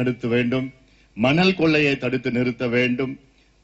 நிறுத்த வேண்டும். மணல் கொள்ளையை தடுத்து நிறுத்த வேண்டும்.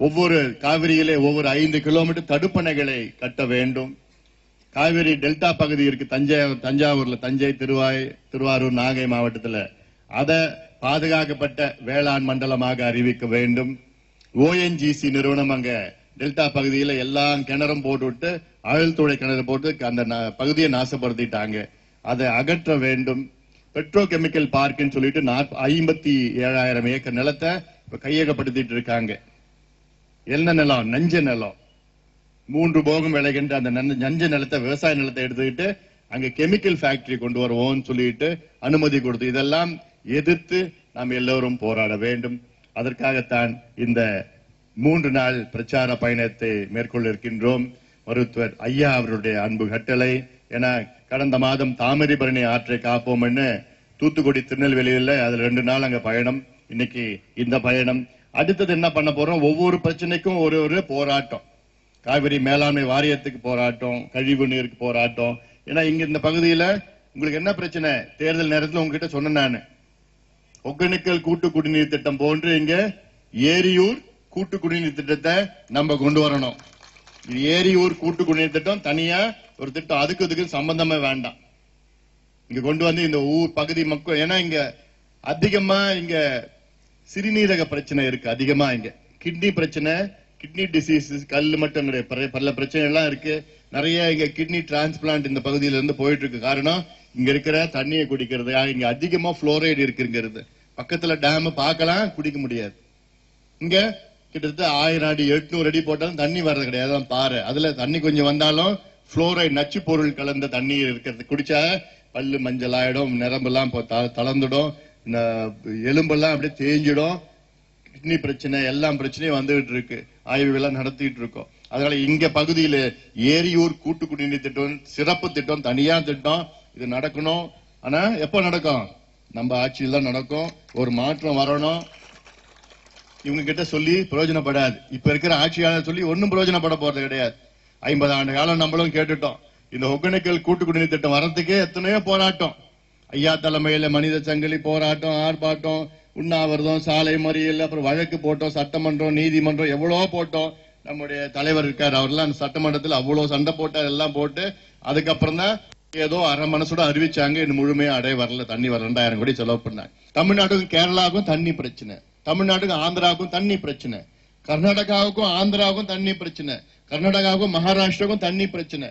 ஒவ்வொரு காவிரியிலே ஒவ்வொரு 5 கிலோமீட்டர் தடுப்பணைகளை கட்ட வேண்டும். காவிரி டெல்டா பகுதி இருக்கு, தஞ்சாவூர்ல, தஞ்சை, திருவாரூர், நாகை மாவட்டத்தில் அதை பாதுகாக்கப்பட்ட வேளாண் மண்டலமாக அறிவிக்க வேண்டும். ONGC நிறுவனம் அங்க டெல்டா பகுதியில் எல்லாம் கிணறும் போட்டு ஆழ்துளை கிணறு போட்டு அந்த பகுதியை நாசப்படுத்திட்டாங்க. அதை அகற்ற வேண்டும். பெட்ரோ கெமிக்கல் பார்க்னு சொல்லிட்டு 57,000 ஏக்கர் நிலத்தை இப்ப கையகப்படுத்திட்டு இருக்காங்க. என்ன நிலம்? நஞ்ச நிலம். 3 போகம் விளைகின்ற அந்த நஞ்ச நிலத்தை, விவசாய நிலத்தை எடுத்துக்கிட்டு அங்க கெமிக்கல் ஃபேக்டரி கொண்டு வருவோம்னு சொல்லிட்டு அனுமதி கொடுத்து, இதெல்லாம் எதிர்த்து நாம் எல்லோரும் போராட வேண்டும். அதற்காகத்தான் இந்த 3 நாள் பிரச்சார பயணத்தை மேற்கொள்ள இருக்கின்றோம். மருத்துவர் ஐயா அவருடைய அன்பு கட்டளை என கடந்த மாதம் தாமிரபரணி ஆற்றை காப்போம்னு தூத்துக்குடி, திருநெல்வேலியில் அதுல 2 நாள் அங்க பயணம். இன்னைக்கு இந்த பயணம். அடுத்தது என்ன பண்ண போறோம்? ஒவ்வொரு பிரச்சனைக்கும் ஒரு போராட்டம். காவிரி மேலாண்மை வாரியத்துக்கு போராட்டம், கழிவு நீருக்கு போராட்டம். ஏன்னா இங்க இந்த பகுதியில உங்களுக்கு என்ன பிரச்சனை? தேர்தல் நேரத்தில் உங்ககிட்ட சொன்ன நான், ஒகேனக்கல் கூட்டு குடிநீர் திட்டம் போன்று இங்க ஏரியூர் கூட்டு குடிநீர் திட்டத்தை நம்ம கொண்டு வரணும். ஏரியூர் கூட்டு குடிநீர் திட்டம் தனியா ஒரு திட்டம், அதுக்கு சம்பந்தமே வேண்டாம். இங்க கொண்டு வந்து இந்த ஊர் பகுதி மக்கள், ஏன்னா இங்க அதிகமா இங்க சிறுநீரக பிரச்சனை இருக்கு. அதிகமா இங்க கிட்னி பிரச்சனை, கிட்னி டிசீஸ், கல் மட்டும் கிடையாது, பல பிரச்சனை எல்லாம் இருக்கு. நிறைய இங்க கிட்னி டிரான்ஸ்பிளான்ட் இந்த பகுதியில இருந்து போயிட்டு இருக்கு. காரணம் இங்க இருக்கிற தண்ணியை குடிக்கிறது. இங்க அதிகமா புளோரைடு இருக்குங்கிறது. பக்கத்துல டேம் பார்க்கலாம், குடிக்க முடியாது. இங்க கிட்டத்தட்ட 1000 அடி 800 அடி போட்டாலும் தண்ணி வர்றது கிடையாது. பாரு, அதுல தண்ணி கொஞ்சம் வந்தாலும் புளோரைடு நச்சு பொருள் கலந்த தண்ணி இருக்கிறது. குடிச்சா பல்லு மஞ்சள் ஆயிடும், நரம்பெல்லாம் தளர்ந்துடும், எலும்பெல்லாம் அப்படியே தேஞ்சிடும். கிட்னி பிரச்சனை, எல்லாம் பிரச்சனையும் வந்துகிட்டு இருக்கு. ஆய்வுகள் நடத்திட்டு இருக்கோம். அதனால இங்க பகுதியில ஏரியூர் கூட்டு குடிநீர் திட்டம் சிறப்பு திட்டம், தனியா திட்டம், இது நடக்கணும். ஆனா எப்ப நடக்கும்? நம்ம ஆட்சியில் தான் நடக்கும். ஒரு மாற்றம் வரணும். இவங்க கிட்ட சொல்லி பிரயோஜனப்படாது. இப்ப இருக்கிற ஆட்சியாளர் சொல்லி ஒன்னும் பிரயோஜனப்பட போறது கிடையாது. 50 ஆண்டு காலம் நம்மளும் கேட்டுட்டோம். இந்த ஒகேனக்கல் கூட்டு குடிநீர் திட்டம் வரதுக்கே எத்தனையோ போராட்டம். ஐயா தலைமையில மனித சங்கிலி போராட்டம், ஆர்ப்பாட்டம், உண்ணாவிரதம், சாலை மறியல், அப்புறம் வழக்கு போட்டோம், சட்டமன்றம், நீதிமன்றம், எவ்வளவோ போட்டோம். நம்முடைய தலைவர் இருக்காரு, அவர்லாம் சட்டமன்றத்தில் அவ்வளவு சண்டை போட்டார். எல்லாம் போட்டு அதுக்கப்புறம் தான் ஏதோ அரை மனசோட அறிவிச்சாங்க. இன்னும் முழுமையா அடைய வரல. தண்ணி வர 2000 கோடி செலவு பண்ணாங்க. தமிழ்நாட்டுக்கும் கேரளாவுக்கும் தண்ணி பிரச்சனை, தமிழ்நாட்டுக்கும் ஆந்திராவுக்கும் தண்ணி பிரச்சனை, கர்நாடகாவுக்கும் ஆந்திராவுக்கும் தண்ணி பிரச்சனை, கர்நாடகாவுக்கும் மகாராஷ்டிராவுக்கும் தண்ணி பிரச்சனை,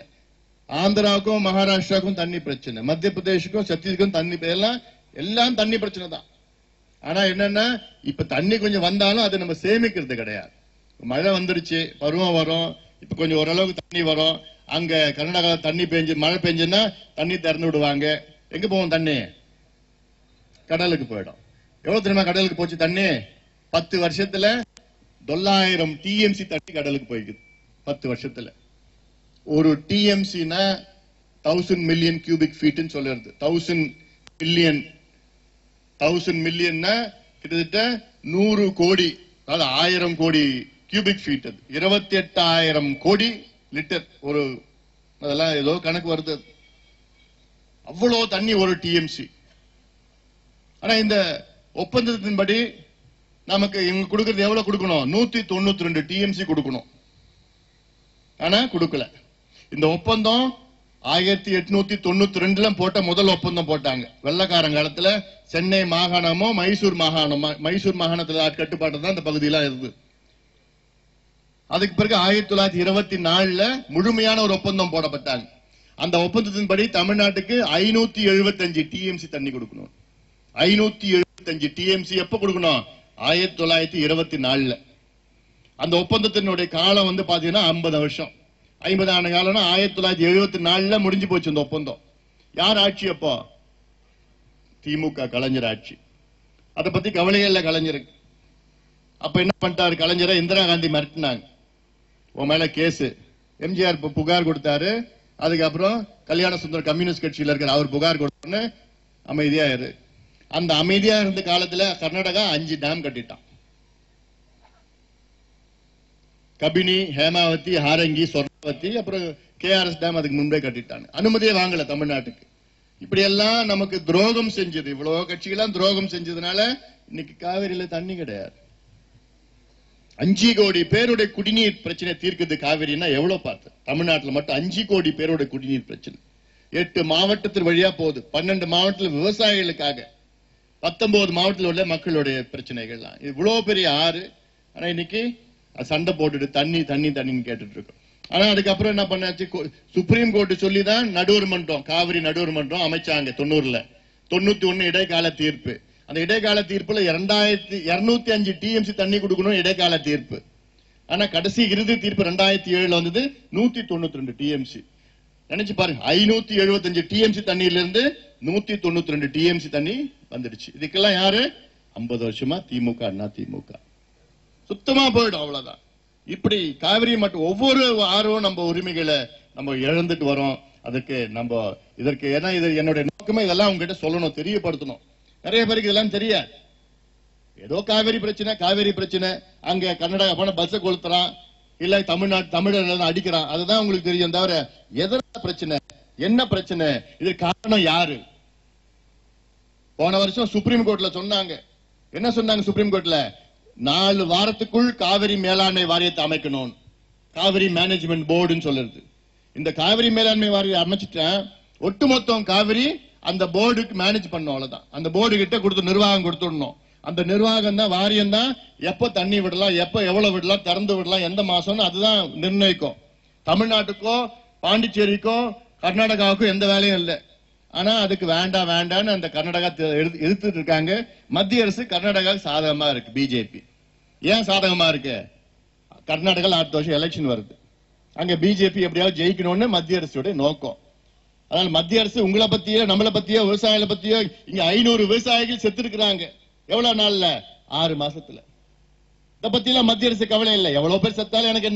ஆந்திராவுக்கும் மகாராஷ்டிராவுக்கும் தண்ணி பிரச்சனை, மத்திய பிரதேசுக்கும் சத்தீஸ்கருக்கும் தண்ணி, எல்லாம் தண்ணி பிரச்சனை தான். ஆனா என்னன்னா இப்ப தண்ணி கொஞ்சம் வந்தாலும் அது நம்ம சேமிக்கிறது கிடையாது. மழை வந்துருச்சு, பருவம் வரும், இப்ப கொஞ்சம் ஓரளவுக்கு தண்ணி வரும். அங்க கர்நாடகா தண்ணி பெஞ்சு மழை பெஞ்சுன்னா தண்ணி திறந்து விடுவாங்க. எங்க போவோம்? தண்ணி கடலுக்கு போயிடும். எவ்வளவு தெரியுமா கடலுக்கு போச்சு தண்ணி? 10 வருஷத்துல 900 TMC தண்ணி கடலுக்கு போய்க்குது. 10 வருஷத்துல. ஒரு TMCனா 1000 மில்லியன் கியூபிக் ஃபீட்னு சொல்லுறது. 1000 மில்லியன்னா கிட்டத்தட்ட 100 கோடி, அதாவது 1000 கோடி கியூபிக் ஃபீட். அது 28,000 கோடி லிட்டர். ஒரு அதெல்லாம் ஏதோ கணக்கு வருது. அவ்வளவு தண்ணி ஒரு TMC. ஆனா இந்த ஒப்பந்தத்தின்படி நமக்கு இவங்க கொடுக்கறது எவ்வளவு கொடுக்கணும்? 192 TMC கொடுக்கணும். ஆனா கொடுக்கல. இந்த ஒப்பந்தம் 1892 போட்ட முதல் ஒப்பந்தம் போட்டாங்க. வெள்ளக்காரன் காலத்துல சென்னை மாகாணமோ மைசூர் மாகாணத்துல கட்டுப்பாட்டு தான் இந்த பகுதியெல்லாம் இருந்து. அதுக்கு பிறகு 1924 முழுமையான ஒரு ஒப்பந்தம் போடப்பட்டாங்க. அந்த ஒப்பந்தத்தின்படி தமிழ்நாட்டுக்கு 575 TMC தண்ணி கொடுக்கணும். 575 TMC எப்ப கொடுக்கணும்? 1924. அந்த ஒப்பந்தத்தினுடைய காலம் வந்து பாத்தீங்கன்னா 50 வருஷம். 50 ஆண்டு காலம்னா 1974 முடிஞ்சு போச்சு இந்த ஒப்பந்தம். யார் ஆட்சி அப்போ? திமுக, கலைஞர் ஆட்சி. அதை பத்தி கவலையே இல்ல கலைஞருக்கு. அப்ப என்ன பண்ணிட்டாரு கலைஞரை? இந்திரா காந்தி மிரட்டினாங்க, உன் மேல கேஸ். எம்ஜிஆர் புகார் கொடுத்தாரு. அதுக்கப்புறம் கல்யாண சுந்தரம் கம்யூனிஸ்ட் கட்சியில இருக்கிற அவர் புகார் கொடுத்தோன்னு அமைதியா இரு. அந்த அமைதியா இருந்த காலத்துல கர்நாடகா 5 டேம் கட்டிட்டான். கபினி, ஹேமாவதி, ஹாரங்கி, சொர்ணவதி, அப்புறம் KRS டேம் அதுக்கு முன்பே கட்டிட்டாங்க. அனுமதியே வாங்கல தமிழ்நாட்டுக்கு. இப்படி எல்லாம் நமக்கு துரோகம் செஞ்சது. இவ்வளவு கட்சிகள்லாம் துரோகம் செஞ்சதுனால இன்னைக்கு காவிரியில தண்ணி கிடையாது. 5 கோடி பேருடைய குடிநீர் பிரச்சனை தீர்க்குது காவிரின்னா எவ்வளவு பார்த்து. தமிழ்நாட்டில் மட்டும் 5 கோடி பேருடைய குடிநீர் பிரச்சனை 8 மாவட்டத்தின் வழியா போகுது. 12 மாவட்டத்தில் விவசாயிகளுக்காக, 19 மாவட்டத்தில் உள்ள மக்களுடைய பிரச்சனைகள்லாம். இவ்வளவு பெரிய ஆறு, ஆனா இன்னைக்கு சண்டை போட்டுட்டு தண்ணி தண்ணி தண்ணின்னு கேட்டுட்டு இருக்கோம். ஆனா அதுக்கப்புறம் என்ன பண்ணாச்சு, சுப்ரீம் கோர்ட் சொல்லிதான் நடுவர் மன்றம், காவிரி நடுவர் மன்றம் அமைச்சாங்க 90ல. 91 இடைக்கால தீர்ப்பு. அந்த இடைக்கால தீர்ப்புல 205 டிஎம்சி தண்ணி கொடுக்கணும் இடைக்கால தீர்ப்பு. ஆனா கடைசி இறுதி தீர்ப்பு 2007 வந்தது 192 டிஎம்சி. நினைச்சு பாருங்க, 575 டிஎம்சி தண்ணியில இருந்து 192 டிஎம்சி தண்ணி வந்துடுச்சு. இதுக்கெல்லாம் யாரு? 50 வருஷமா திமுக, அண்ணா திமுக. சுத்தமா போயிடும், அவ்வளவுதான். இப்படி காவிரி மட்டும் ஒவ்வொரு ஆர்வம் நம்ம உரிமைகளை நம்ம இழந்துட்டு வரோம். அதுக்கு நம்ம இதற்கு ஏன்னா இது என்னுடைய நோக்கமே இதெல்லாம் உங்ககிட்ட சொல்லணும், தெரியப்படுத்தணும். நிறைய பேருக்கு இதெல்லாம் தெரியாது. ஏதோ காவிரி பிரச்சனை, காவிரி பிரச்சனை, அங்க கர்நாடகா போன பஸ் கொளுத்துறான், இல்ல தமிழர் அடிக்கிறான், அதுதான் உங்களுக்கு தெரியும். தவிர எதிரான பிரச்சனை என்ன பிரச்சனை, இது காரணம் யாரு? போன வருஷம் சுப்ரீம் கோர்ட்ல சொன்னாங்க. என்ன சொன்னாங்க சுப்ரீம் கோர்ட்ல? 4 வாரத்துக்குள் காவிரி மேலாண்மை வாரியத்தை அமைக்கணும். காவிரி மேனேஜ்மெண்ட் போர்டுன்னு சொல்லுறது. இந்த காவிரி மேலாண்மை வாரியம் அமைச்சிட்டேன், ஒட்டுமொத்தம் காவிரி அந்த போர்டுக்கு மேனேஜ் பண்ணும், அவ்வளவுதான். அந்த போர்டு கிட்ட கொடுத்து நிர்வாகம் கொடுத்துடணும். அந்த நிர்வாகம் தான், வாரியம் தான் எப்ப தண்ணி விடலாம், எப்ப எவ்வளவு விடலாம், திறந்து விடலாம், எந்த மாசம், அதுதான் நிர்ணயிக்கும். தமிழ்நாட்டுக்கோ பாண்டிச்சேரிக்கோ கர்நாடகாவுக்கும் எந்த வேலையும் இல்லை. ஆனா அதுக்கு வேண்டாம் வேண்டான்னு அந்த கர்நாடகா எதிர்த்துட்டு இருக்காங்க. மத்திய அரசு கர்நாடகாவுக்கு சாதகமா இருக்கு. பிஜேபி ஏன் சாதகமா இருக்கு? கர்நாடகாவில் அடுத்த வருஷம் எலெக்ஷன் வருது. அங்க பிஜேபி எப்படியாவது ஜெயிக்கணும்னு மத்திய அரசுடைய நோக்கம். அதனால மத்திய அரசு உங்களை பத்தியோ நம்மளை பத்தியோ விவசாயிகளை பத்தியோ, இங்க 500 விவசாயிகள் செத்து இருக்கிறாங்க. எவ்வளவு நாள்ல? 6 மாசத்துல. இத பத்தி எல்லாம் மத்திய அரசு கவலை இல்லை. எவ்வளவு பேர் செத்தாலும் எனக்கு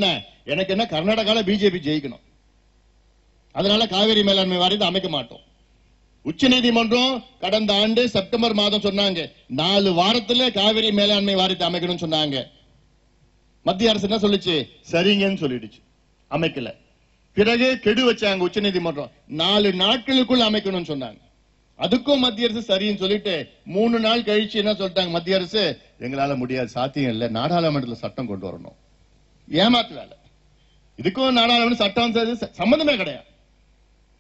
என்ன, கர்நாடகால பிஜேபி ஜெயிக்கணும். அதனால காவிரி மேலாண்மை வாரியத்தை அமைக்க மாட்டோம். உச்ச நீதிமன்றம் கடந்த ஆண்டு செப்டம்பர் மாதம் சொன்னாங்க, 4 வாரத்துல காவிரி மேலாண்மை வாரியத்தை அமைக்கணும்னு சொன்னாங்க. மத்திய அரசு என்ன சொல்லிச்சு? சரிங்கன்னு சொல்லிடுச்சு, அமைக்கல. பிறகு கெடு வச்சாங்க உச்ச நீதிமன்றம், 4 நாட்களுக்குள் அமைக்கணும்னு சொன்னாங்க. அதுக்கும் மத்திய அரசு சரின்னு சொல்லிட்டு 3 நாள் கழிச்சு என்ன சொல்லிட்டாங்க மத்திய அரசு? எங்களால முடியாது, சாத்தியம் இல்லை, நாடாளுமன்றத்தில் சட்டம் கொண்டு வரணும். ஏமாத்து வேலை. இதுக்கும் நாடாளுமன்ற சட்டம் சம்பந்தமே கிடையாது.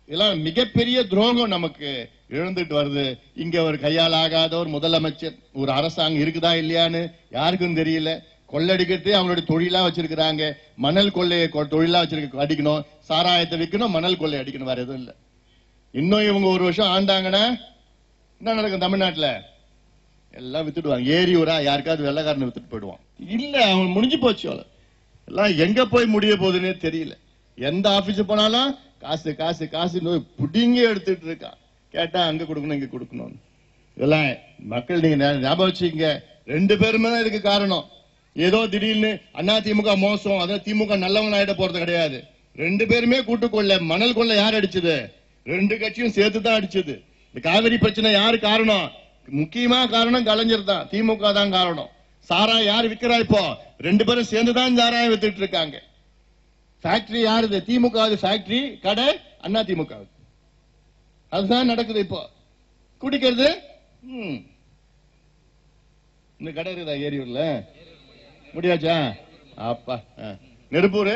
இதெல்லாம் மிகப்பெரிய துரோகம் நமக்கு இழந்துட்டு வருது. இங்க ஒரு கையால் ஆகாத ஒரு முதலமைச்சர், ஒரு அரசாங்கம் இருக்குதா இல்லையான்னு யாருக்கும் தெரியல. கொள்ளடிக்கிறது அவங்களுடைய தொழிலா வச்சிருக்கிறாங்க. மணல் கொள்ளையை தொழிலா வச்சிருக்க, அடிக்கணும், சாராயத்தை விற்கணும், மணல் கொள்ளை அடிக்கணும், வேற எதுவும் இல்லை. இன்னும் இவங்க 1 வருஷம் ஆண்டாங்கன்னா என்ன நடக்கும் தமிழ்நாட்டுல? எல்லாம் வித்துடுவாங்க. ஏரி ஊரா யாருக்காவது வெள்ளக்காரனை வித்துட்டு போயிடுவான். இல்ல, அவங்க முடிஞ்சு போச்சு. எல்லாம் எங்க போய் முடிய போகுதுன்னே தெரியல. எந்த ஆபீஸ் போனாலும் காசு காசு காசு புடிங்க எடுத்துட்டு இருக்கான். கேட்டா அங்க கொடுக்கணும், இங்க கொடுக்கணும். இதெல்லாம் மக்கள் நீங்க ஞாபகம் வச்சுக்கீங்க. 2 பேருமே தான் இதுக்கு காரணம். ஏதோ திடீர்னு அண்ணா திமுக மோசம், அதான் திமுக நல்லவன் ஆயிட போறது கிடையாது. 2 பேருமே கூட்டுக்கொள்ள. மணல் கொள்ள யார் அடிச்சது? 2 கட்சியும் சேர்த்து தான் அடிச்சது. இந்த காவிரி பிரச்சனை யாரு காரணம்? முக்கியமா காரணம் கலைஞர் தான், திமுக தான் காரணம். சாராயம் யாரு விற்கிறா? இப்போ 2 பேரும் சேர்ந்துதான் சாராயம் வித்துட்டு இருக்காங்க. ஃபேக்டரி யாருது? திமுக ஃபேக்டரி, கடை அண்ணா திமுக. அதுதான் நடக்குது இப்போ. குடிக்கிறது இந்த கடை இருக்குதா ஏரியூர்ல? முடியாச்சா? அப்பா நெருப்பூர்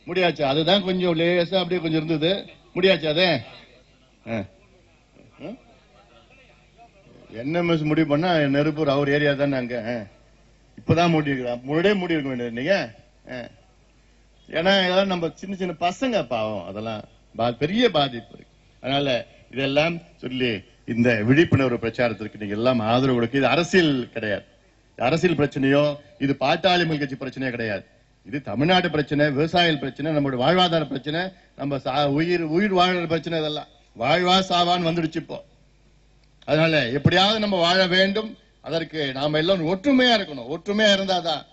முடியாச்சா? அதுதான் கொஞ்சம் லேசா அப்படியே கொஞ்சம் இருந்தது. முடியாச்சா? அது என்எம்எஸ் முடிவு பண்ணா நெருப்பூர் அவர் ஏரியா தானே. அங்க இப்பதான் முன்னாடியே மூடி இருக்க வேண்டியது நீங்க. ஏன்னா இதெல்லாம் நம்ம சின்ன சின்ன பசங்க பாவம், அதெல்லாம் பெரிய பாதிப்பு இருக்கு. அதனால இதெல்லாம் சொல்லி இந்த விழிப்புணர்வு பிரச்சாரத்திற்கு நீங்க எல்லாம் ஆதரவு கொடுக்க. இது அரசியல் கிடையாது, அரசியல் பிரச்சனையோ இது பாட்டாளி மக்கள் கட்சி பிரச்சனையோ கிடையாது. இது தமிழ்நாடு பிரச்சனை, விவசாயிகள் பிரச்சனை, நம்மளுடைய வாழ்வாதார பிரச்சனை, நம்ம உயிர் வாழ்ற பிரச்சனை. இதெல்லாம் வாழ்வா சாவான்னு வந்துடுச்சு இப்போ. அதனால எப்படியாவது நம்ம வாழ வேண்டும். அதற்கு நாம எல்லாம் ஒற்றுமையா இருக்கணும். ஒற்றுமையா இருந்தாதான்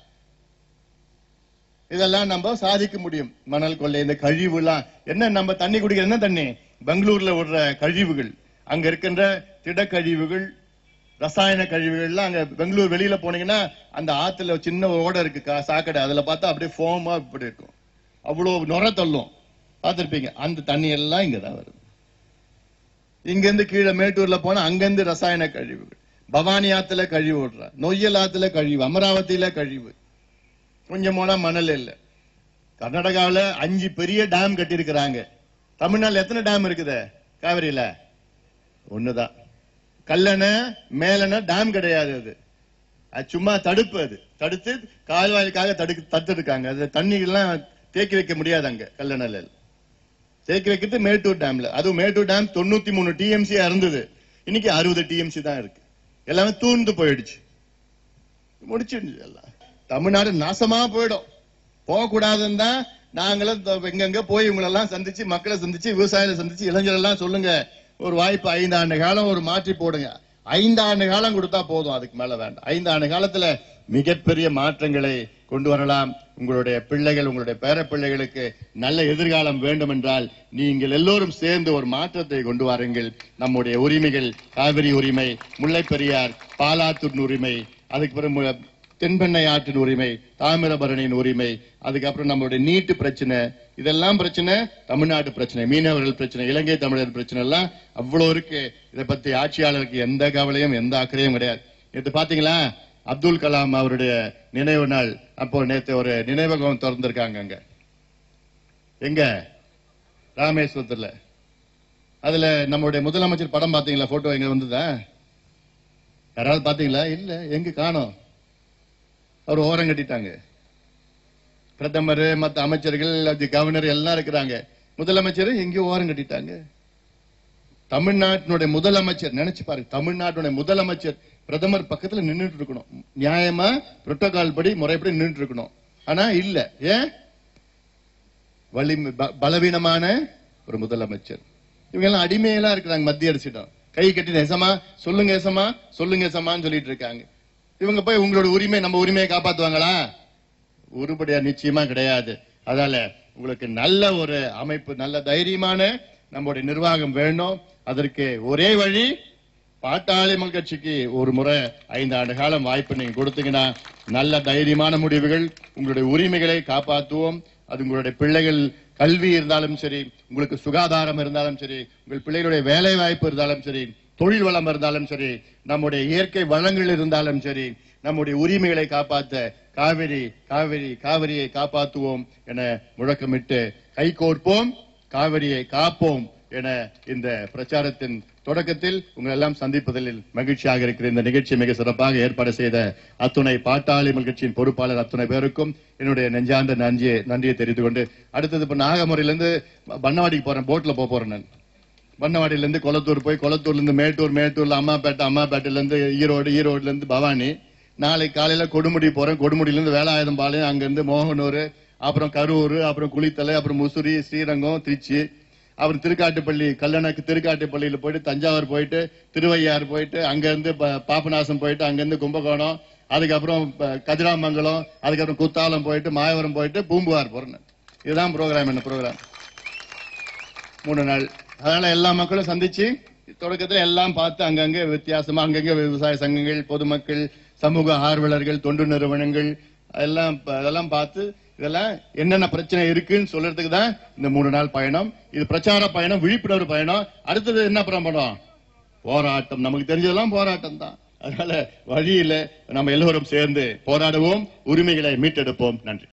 இதெல்லாம் நம்ம சாதிக்க முடியும். மணல் கொள்ளை, இந்த கழிவு எல்லாம் என்ன, நம்ம தண்ணி குடிக்கிற என்ன தண்ணி? பெங்களூர்ல விடுற கழிவுகள், அங்க இருக்கின்ற திடக்கழிவுகள், ரசாயன கழிவுகள் எல்லாம் அங்க பெங்களூர் வெளியில போனீங்கன்னா அந்த ஆத்துல சின்ன ஓடை இருக்கு, சாக்கடை, அதுல பார்த்தா அப்படியே ஃபோமா இப்படி இருக்கும், அவ்வளவு நுர தள்ளும், பார்த்திருப்பீங்க. அந்த தண்ணி எல்லாம் இங்கதான் வருது. இங்கிருந்து கீழே மேட்டூர்ல போனா அங்கிருந்து ரசாயன கழிவுகள். பவானி ஆத்துல கழிவு விடுறா, நொய்யல் ஆத்துல கழிவு, அமராவதியில கழிவு, கொஞ்சம் போனா மணல் இல்ல. கர்நாடகாவில் 5 பெரிய டேம் கட்டி இருக்கிறாங்க. தமிழ்நாட்டில் எத்தனை டேம் இருக்குது? காவிரியில ஒண்ணுதான். கல்லணை மேலணை டேம் கிடையாது. அது சும்மா தடுப்பு. அது தடுத்து கால்வாய்க்காக தடுத்துருக்காங்க. அது தண்ணி எல்லாம் தேக்கி வைக்க முடியாது. அங்க கல்லணையில தேக்கி வைக்கிறது மேட்டூர் டேம்ல. அதுவும் மேட்டூர் டேம் 93 TMC இருந்தது, இன்னைக்கு 60 TMC தான் இருக்கு. எல்லாமே தூண்டு போயிடுச்சு, முடிச்சிடுச்சு. எல்லாம் தமிழ்நாடு நாசமா போயிடும். போகக்கூடாதுன்னு தான் நாங்களும் எங்கெங்க போய் இவங்களெல்லாம் சந்திச்சு, மக்களை சந்திச்சு, விவசாயிகளை சந்திச்சு, இளைஞர்கள் சொல்லுங்க, ஒரு வாய்ப்பு 5 ஆண்டு காலம் ஒரு மாற்றி போடுங்க. 5 ஆண்டு காலம் கொடுத்தா போதும், அதுக்கு மேல வேண்டாம். 5 ஆண்டு காலத்துல மிகப்பெரிய மாற்றங்களை கொண்டு வரலாம். உங்களுடைய பிள்ளைகள், உங்களுடைய பேர பிள்ளைகளுக்கு நல்ல எதிர்காலம் வேண்டும் என்றால் நீங்கள் எல்லோரும் சேர்ந்து ஒரு மாற்றத்தை கொண்டு வாருங்கள். நம்முடைய உரிமைகள், காவிரி உரிமை, முல்லை பெரியார் பாலாற்றின் உரிமை, அதுக்கு பிறகு தென்பெண்ணை ஆற்றின் உரிமை, தாமிரபரணியின் உரிமை, அதுக்கப்புறம் நம்மளுடைய நீட்டு பிரச்சனை, இதெல்லாம் பிரச்சனை தமிழ்நாட்டு பிரச்சனை, மீனவர்கள் பிரச்சனை, இலங்கை தமிழர் பிரச்சனை எல்லாம் அவ்வளவு இருக்கு. இதை பத்தி ஆட்சியாளருக்கு எந்த கவலையும் எந்த அக்கறையும் கிடையாது. நேற்று பாத்தீங்களா, அப்துல் கலாம் அவருடைய நினைவு நாள். அப்போ நேற்று ஒரு நினைவகம் திறந்திருக்காங்க. அங்க எங்க ராமேஸ்வரத்துல. அதுல நம்முடைய முதலமைச்சர் படம் பாத்தீங்களா? போட்டோ எங்க வந்ததா? யாராவது பாத்தீங்களா? இல்ல, எங்க காணோம். அவர் ஓரம் கட்டிட்டாங்க. பிரதமர், மற்ற அமைச்சர்கள், கவர்னர் எல்லாம் இருக்கிறாங்க. முதலமைச்சர் எங்கேயோ ஓரம் கட்டிட்டாங்க. தமிழ்நாட்டினுடைய முதலமைச்சர் நினைச்சு பாருங்க, தமிழ்நாட்டுடைய முதலமைச்சர் பிரதமர் பக்கத்துல நின்றுட்டு இருக்கணும், நியாயமா புரோட்டோகால் படி முறைப்படி நின்றுட்டு இருக்கணும். ஆனா இல்ல. ஏன்? பலவீனமான ஒரு முதலமைச்சர். இவங்க எல்லாம் அடிமையெல்லாம் இருக்கிறாங்க. மத்திய அரசிடம் கை கட்டி நெசமா சொல்லுங்க, எசமா சொல்லுங்க, எசமான்னு சொல்லிட்டு இருக்காங்க. இவங்க போய் உங்களோட உரிமை, நம்ம உரிமையை காப்பாத்துவாங்களா? உருப்படியா நிச்சயமா கிடையாது. அதனால உங்களுக்கு நல்ல ஒரு அமைப்பு, நல்ல தைரியமான நம்முடைய நிர்வாகம் வேணும். அதற்கு ஒரே வழி, பாட்டாளி மக்கள் கட்சிக்கு ஒரு முறை 5 ஆண்டு காலம் வாய்ப்பு நீங்க கொடுத்தீங்கன்னா நல்ல தைரியமான முடிவுகள், உங்களுடைய உரிமைகளை காப்பாற்றுவோம். அது உங்களுடைய பிள்ளைகள் கல்வி இருந்தாலும் சரி, உங்களுக்கு சுகாதாரம் இருந்தாலும் சரி, உங்கள் பிள்ளைகளுடைய வேலை வாய்ப்பு இருந்தாலும் சரி, தொழில் வளம் இருந்தாலும் சரி, நம்முடைய இயற்கை வளங்கள் இருந்தாலும் சரி, நம்முடைய உரிமைகளை காப்பாற்ற காவிரி காவிரி காவிரியை காப்பாற்றுவோம் என முழக்கமிட்டு கைகோர்ப்போம், காவிரியை காப்போம் என இந்த பிரச்சாரத்தின் தொடக்கத்தில் உங்கள் எல்லாம் சந்திப்பதில் மகிழ்ச்சியாக இருக்கிற இந்த நிகழ்ச்சி மிக சிறப்பாக ஏற்பாடு செய்த அத்துணை பாட்டாளி கட்சியின் பொறுப்பாளர் அத்துணை பேருக்கும் என்னுடைய நெஞ்சார்ந்த நன்றியை தெரிவித்துக் கொண்டு, அடுத்தது இப்ப நாகமுறையிலிருந்து பண்ணவாடிக்கு போறேன். போட்ல போறேன் நான். பண்ணவாடியில இருந்து கொளத்தூர் போய், கொளத்தூர்ல இருந்து மேட்டூர், மேட்டூர்ல அம்மாப்பேட்டை, அம்மாப்பேட்டையில இருந்து ஈரோடு, ஈரோடுல இருந்து பவானி, நாளை காலையில கொடுமுடி போறேன். கொடுமுடியில இருந்து வேலாயுதம்பாளையம், அங்கிருந்து மோகனூர், அப்புறம் கரூர், அப்புறம் குளித்தலை, அப்புறம் முசிறி, ஸ்ரீரங்கம், திருச்சி, அப்புறம் திருக்காட்டுப்பள்ளி, கல்லணைக்கு திருக்காட்டுப்பள்ளியில போயிட்டு தஞ்சாவூர் போயிட்டு திருவையாறு போயிட்டு, அங்கிருந்து பாபநாசம் போயிட்டு, அங்கிருந்து கும்பகோணம், அதுக்கப்புறம் கதிராமங்கலம், அதுக்கப்புறம் குத்தாலம் போயிட்டு மாயவரம் போயிட்டு பூம்புகார் போறேன். இதுதான் ப்ரோக்ராம். என்ன ப்ரோக்ராம்? 3 நாள். அதனால எல்லா மக்களும் சந்திச்சு தொடக்கத்தில் எல்லாம் பார்த்து, அங்கங்க வித்தியாசமா, அங்கங்க விவசாய சங்கங்கள், பொதுமக்கள், சமூக ஆர்வலர்கள், தொண்டு நிறுவனங்கள் அதெல்லாம் பார்த்து இதெல்லாம் என்னென்ன பிரச்சனை இருக்குன்னு சொல்றதுக்கு தான் இந்த 3 நாள் பயணம். இது பிரச்சார பயணம், விழிப்புணர்வு பயணம். அடுத்தது என்ன பண்ணோம்? போராட்டம். நமக்கு தெரிஞ்சதெல்லாம் போராட்டம் தான். அதனால வழியில நம்ம எல்லோரும் சேர்ந்து போராடுவோம், உரிமைகளை மீட்டெடுப்போம். நன்றி.